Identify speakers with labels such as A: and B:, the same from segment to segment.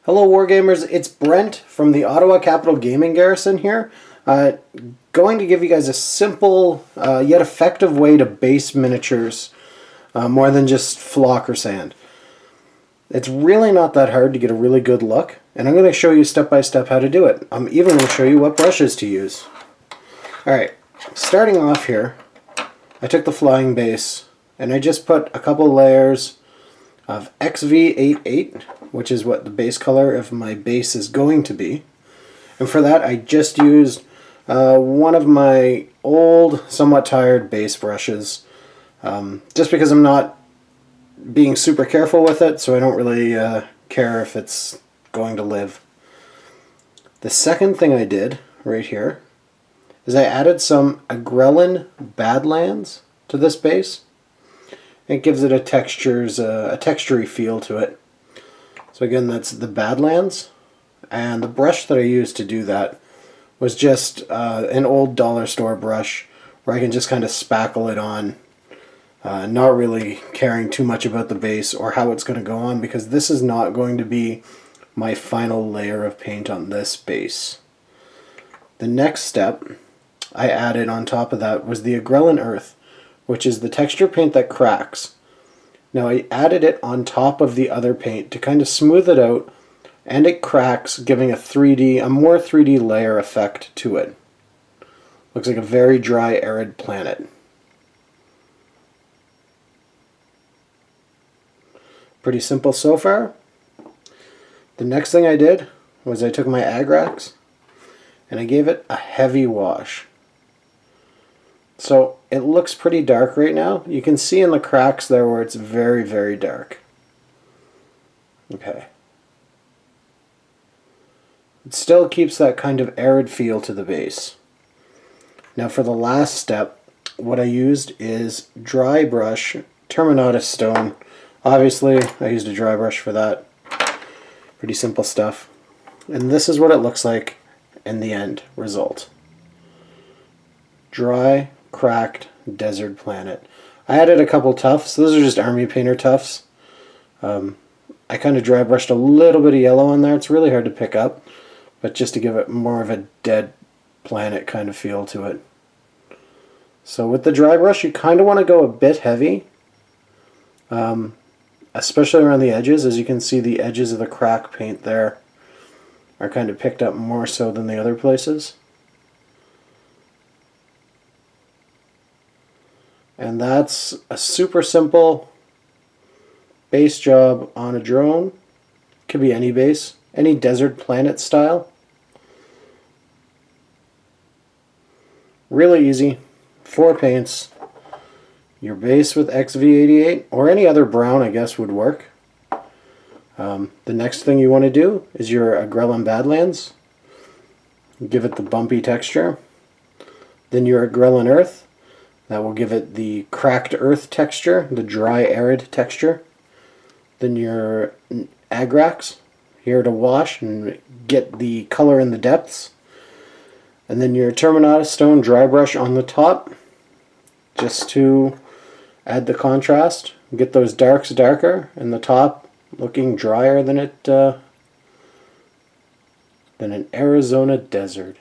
A: Hello Wargamers, it's Brent from the Ottawa Capital Gaming Garrison here. Going to give you guys a simple yet effective way to base miniatures more than just flock or sand. It's really not that hard to get a really good look, and I'm going to show you step by step how to do it. I'm even going to show you what brushes to use. Alright, starting off here, I took the flying base and I just put a couple layers of XV88, which is what the base color of my base is going to be. And for that I just used one of my old, somewhat tired base brushes, just because I'm not being super careful with it, so I don't really care if it's going to live. The second thing I did right here is I added some Agrellan Badlands to this base. It gives it a textury feel to it. So again, that's the Badlands, and the brush that I used to do that was just an old dollar store brush where I can just kind of spackle it on, not really caring too much about the base or how it's going to go on, because this is not going to be my final layer of paint on this base. The next step I added on top of that was the Agrellan Earth, which is the texture paint that cracks. Now I added it on top of the other paint to kind of smooth it out, and it cracks, giving a more 3D layer effect to it. Looks like a very dry, arid planet. Pretty simple so far. The next thing I did was I took my Agrax and I gave it a heavy wash. So it looks pretty dark right now. You can see in the cracks there where it's very, very dark. Okay. It still keeps that kind of arid feel to the base. Now for the last step, what I used is dry brush Terminatus stone. Obviously, I used a dry brush for that. Pretty simple stuff. And this is what it looks like in the end result. Dry, cracked desert planet. I added a couple tufts. Those are just army painter tufts. I kind of dry brushed a little bit of yellow on there. It's really hard to pick up, but just to give it more of a dead planet kind of feel to it. So with the dry brush, you kind of want to go a bit heavy, especially around the edges. As you can see, the edges of the crack paint there are kind of picked up more so than the other places. And that's a super simple base job on a drone. Could be any base, any desert planet style. Really easy. 4 paints. Your base with XV88 or any other brown, I guess, would work. The next thing you want to do is your Agrellan Badlands. Give it the bumpy texture. Then your Agrellan Earth. That will give it the cracked earth texture, the dry arid texture. Then your Agrax, here to wash and get the color in the depths. And then your Terminatus stone dry brush on the top, just to add the contrast, get those darks darker, and the top looking drier than an Arizona desert.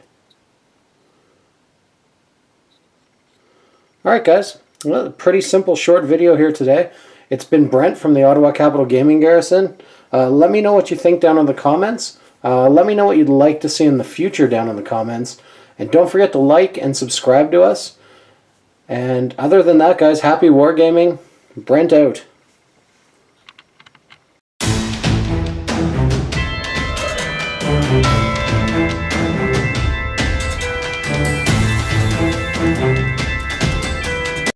A: Alright guys, well, a pretty simple short video here today. It's been Brent from the Ottawa Capital Gaming Garrison. Let me know what you think down in the comments. Let me know what you'd like to see in the future down in the comments. And don't forget to like and subscribe to us. And other than that guys, happy wargaming. Brent out.